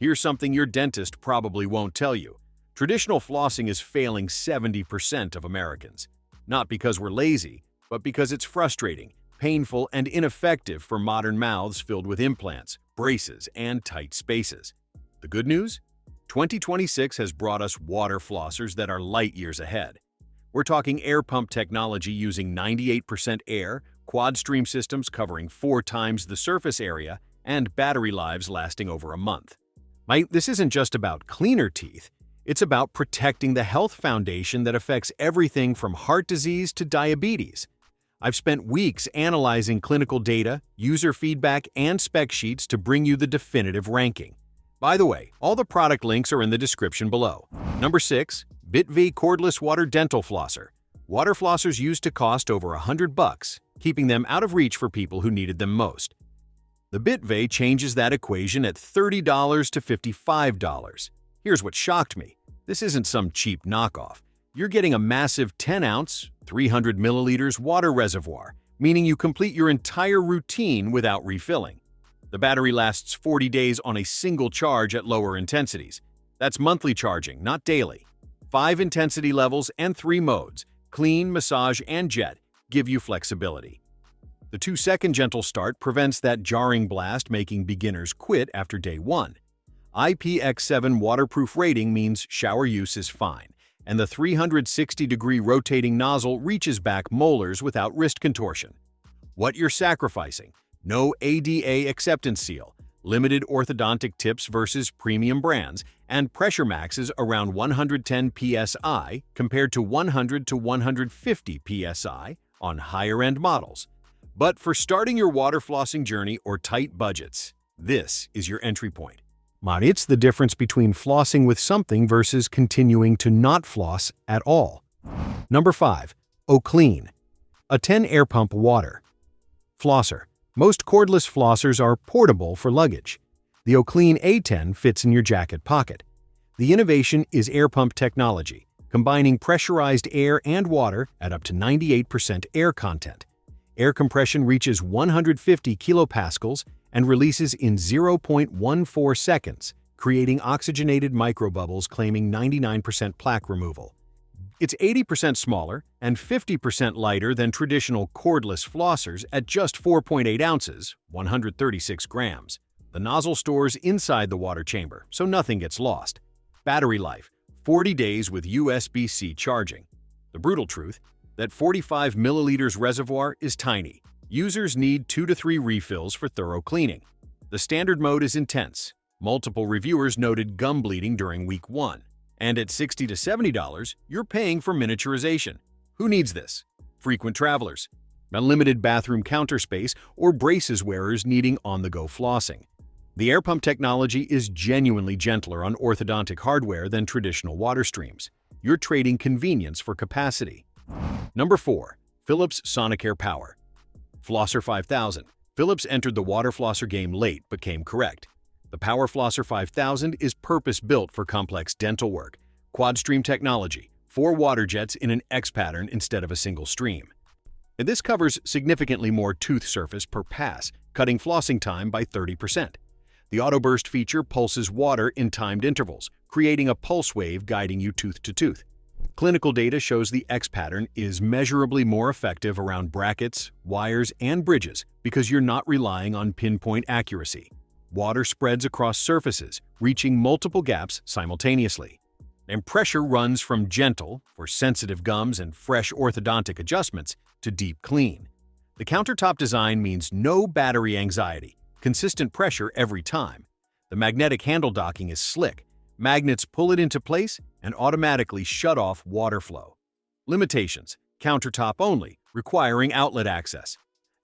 Here's something your dentist probably won't tell you. Traditional flossing is failing 70% of Americans. Not because we're lazy, but because it's frustrating, painful, and ineffective for modern mouths filled with implants, braces, and tight spaces. The good news? 2026 has brought us water flossers that are light years ahead. We're talking air pump technology using 98% air, quad stream systems covering 4 times the surface area, and battery lives lasting over a month. This isn't just about cleaner teeth, it's about protecting the health foundation that affects everything from heart disease to diabetes. I've spent weeks analyzing clinical data, user feedback, and spec sheets to bring you the definitive ranking. By the way, all the product links are in the description below. Number 6. Bitvae Cordless Water Dental Flosser. Water flossers used to cost over $100, keeping them out of reach for people who needed them most. The Bitvae changes that equation at $30 to $55. Here's what shocked me. This isn't some cheap knockoff. You're getting a massive 10-ounce, 300 milliliters water reservoir, meaning you complete your entire routine without refilling. The battery lasts 40 days on a single charge at lower intensities. That's monthly charging, not daily. 5 intensity levels and 3 modes, clean, massage, and jet, give you flexibility. The 2-second gentle start prevents that jarring blast making beginners quit after day 1. IPX7 waterproof rating means shower use is fine, and the 360-degree rotating nozzle reaches back molars without wrist contortion. What you're sacrificing? No ADA acceptance seal, limited orthodontic tips versus premium brands, and pressure maxes around 110 psi compared to 100 to 150 psi on higher-end models. But for starting your water flossing journey or tight budgets, this is your entry point. It's the difference between flossing with something versus continuing to not floss at all. Number 5. Oclean A10 Airpump Water Flosser. Most cordless flossers are portable for luggage. The Oclean A10 fits in your jacket pocket. The innovation is Airpump technology, combining pressurized air and water at up to 98% air content. Air compression reaches 150 kilopascals and releases in 0.14 seconds, creating oxygenated microbubbles claiming 99% plaque removal. It's 80% smaller and 50% lighter than traditional cordless flossers at just 4.8 ounces, 136 grams. The nozzle stores inside the water chamber, so nothing gets lost. Battery life, 40 days with USB-C charging. The brutal truth, that 45 milliliters reservoir is tiny. Users need 2 to 3 refills for thorough cleaning. The standard mode is intense. Multiple reviewers noted gum bleeding during week 1. And at $60 to $70, you're paying for miniaturization. Who needs this? Frequent travelers, unlimited bathroom counter space, or braces wearers needing on-the-go flossing. The Airpump technology is genuinely gentler on orthodontic hardware than traditional water streams. You're trading convenience for capacity. Number 4. Philips Sonicare Power Flosser 5000. Philips entered the water flosser game late but came correct. The Power Flosser 5000 is purpose-built for complex dental work. Quad-stream technology, 4 water jets in an X pattern instead of a single stream. And this covers significantly more tooth surface per pass, cutting flossing time by 30%. The auto-burst feature pulses water in timed intervals, creating a pulse wave guiding you tooth to tooth. Clinical data shows the X pattern is measurably more effective around brackets, wires, and bridges because you're not relying on pinpoint accuracy. Water spreads across surfaces, reaching multiple gaps simultaneously. And pressure runs from gentle, for sensitive gums and fresh orthodontic adjustments, to deep clean. The countertop design means no battery anxiety, consistent pressure every time. The magnetic handle docking is slick. Magnets pull it into place and automatically shut off water flow. Limitations: countertop only, requiring outlet access.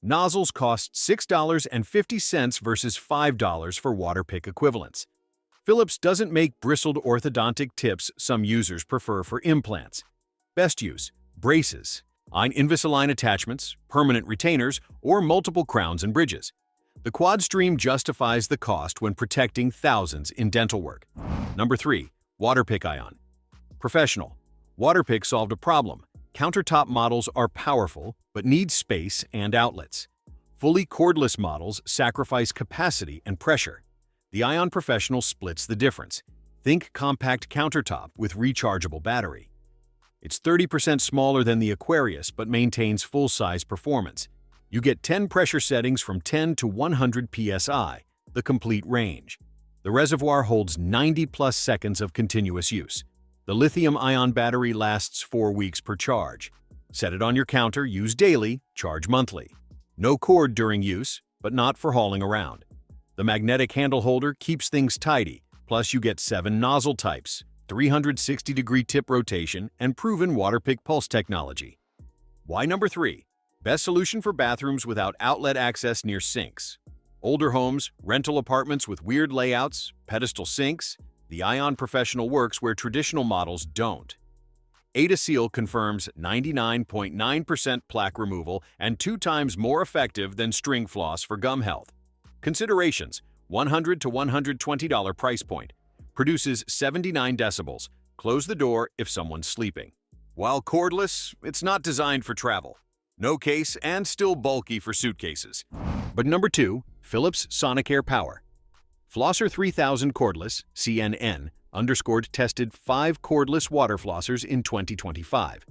Nozzles cost $6.50 versus $5 for Waterpik equivalents. Philips doesn't make bristled orthodontic tips some users prefer for implants. Best use: braces, Invisalign attachments, permanent retainers, or multiple crowns and bridges. The quad stream justifies the cost when protecting thousands in dental work. Number 3. Waterpik Ion Professional. Waterpik solved a problem. Countertop models are powerful, but need space and outlets. Fully cordless models sacrifice capacity and pressure. The Ion Professional splits the difference. Think compact countertop with rechargeable battery. It's 30% smaller than the Aquarius but maintains full-size performance. You get 10 pressure settings from 10 to 100 psi, the complete range. The reservoir holds 90+ seconds of continuous use. The lithium-ion battery lasts 4 weeks per charge. Set it on your counter, use daily, charge monthly. No cord during use, but not for hauling around. The magnetic handle holder keeps things tidy, plus you get 7 nozzle types, 360-degree tip rotation, and proven Waterpik pulse technology. Why number 3? Best solution for bathrooms without outlet access near sinks. Older homes, rental apartments with weird layouts, pedestal sinks, the Ion Professional works where traditional models don't. A10 confirms 99.9% plaque removal and 2 times more effective than string floss for gum health. Considerations: $100 to $120 price point. Produces 79 decibels. Close the door if someone's sleeping. While cordless, it's not designed for travel. No case and still bulky for suitcases. But number 2, Philips Sonicare Power Flosser 3000 Cordless, CNN, tested 5 cordless water flossers in 2025.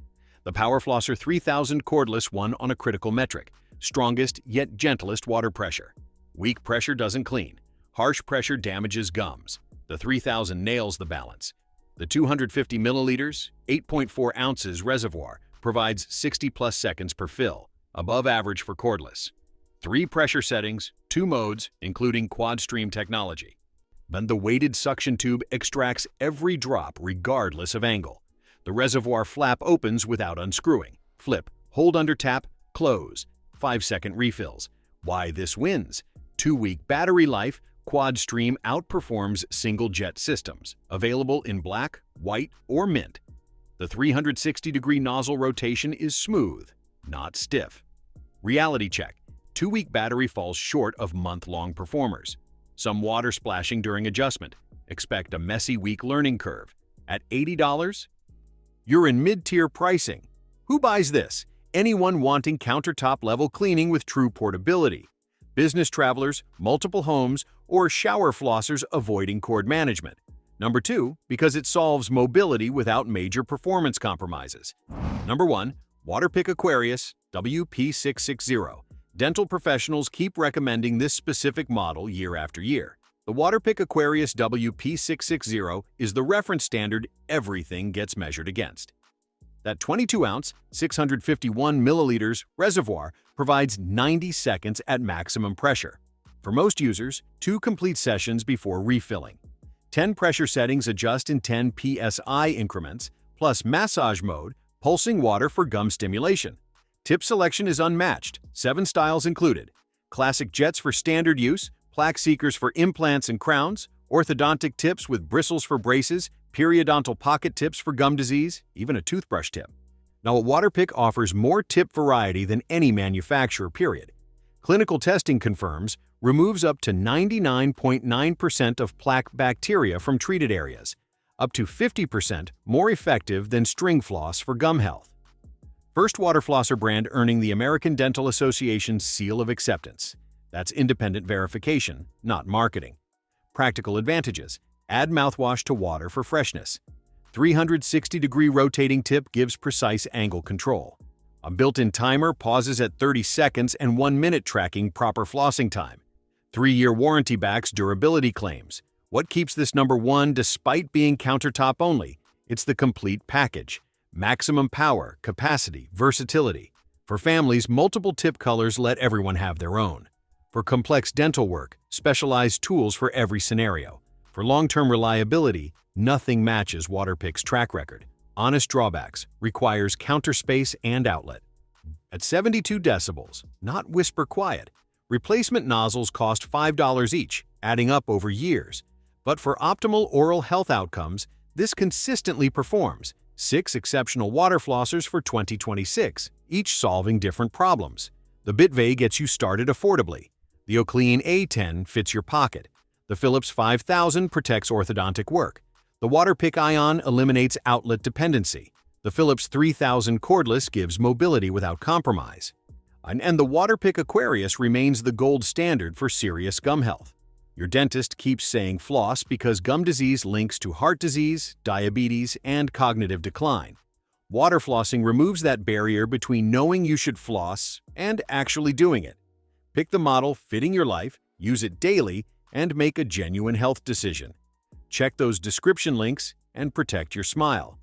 The Power Flosser 3000 Cordless won on a critical metric: strongest yet gentlest water pressure. Weak pressure doesn't clean. Harsh pressure damages gums. The 3000 nails the balance. The 250 milliliters, 8.4 ounces reservoir provides 60+ seconds per fill, above average for cordless. 3 pressure settings, 2 modes, including quad stream technology. Then the weighted suction tube extracts every drop regardless of angle. The reservoir flap opens without unscrewing. Flip, hold under tap, close. 5-second refills. Why this wins? 2-week battery life, quad stream outperforms single jet systems, available in black, white, or mint. The 360-degree nozzle rotation is smooth, not stiff. Reality check: 2-week battery falls short of month-long performers. Some water splashing during adjustment. Expect a messy week learning curve. At $80? You're in mid-tier pricing. Who buys this? Anyone wanting countertop-level cleaning with true portability. Business travelers, multiple homes, or shower flossers avoiding cord management. Number 2, because it solves mobility without major performance compromises. Number 1, Waterpik Aquarius WP-660. Dental professionals keep recommending this specific model year after year. The Waterpik Aquarius WP-660 is the reference standard everything gets measured against. That 22-ounce, 651 milliliters reservoir provides 90 seconds at maximum pressure. For most users, 2 complete sessions before refilling. 10 pressure settings adjust in 10 psi increments, plus massage mode, pulsing water for gum stimulation. Tip selection is unmatched, 7 styles included. Classic jets for standard use, plaque seekers for implants and crowns, orthodontic tips with bristles for braces, periodontal pocket tips for gum disease, even a toothbrush tip. Now, Waterpik offers more tip variety than any manufacturer, period. Clinical testing confirms removes up to 99.9% of plaque bacteria from treated areas, up to 50% more effective than string floss for gum health. First water flosser brand earning the American Dental Association's seal of acceptance. That's independent verification, not marketing. Practical advantages: add mouthwash to water for freshness. 360-degree rotating tip gives precise angle control. A built-in timer pauses at 30 seconds and 1 minute tracking proper flossing time. 3-year warranty backs durability claims. What keeps this number 1 despite being countertop only? It's the complete package. Maximum power, capacity, versatility. For families, multiple tip colors let everyone have their own. For complex dental work, specialized tools for every scenario. For long-term reliability, nothing matches Waterpik's track record. Honest drawbacks: requires counter space and outlet. At 72 decibels, not whisper quiet. Replacement nozzles cost $5 each, adding up over years. But for optimal oral health outcomes, this consistently performs. 6 exceptional water flossers for 2026, each solving different problems. The Bitvae gets you started affordably. The Oclean A10 fits your pocket. The Philips 5000 protects orthodontic work. The Waterpik Ion eliminates outlet dependency. The Philips 3000 Cordless gives mobility without compromise. And the Waterpik Aquarius remains the gold standard for serious gum health. Your dentist keeps saying floss because gum disease links to heart disease, diabetes, and cognitive decline. Water flossing removes that barrier between knowing you should floss and actually doing it. Pick the model fitting your life, use it daily, and make a genuine health decision. Check those description links and protect your smile.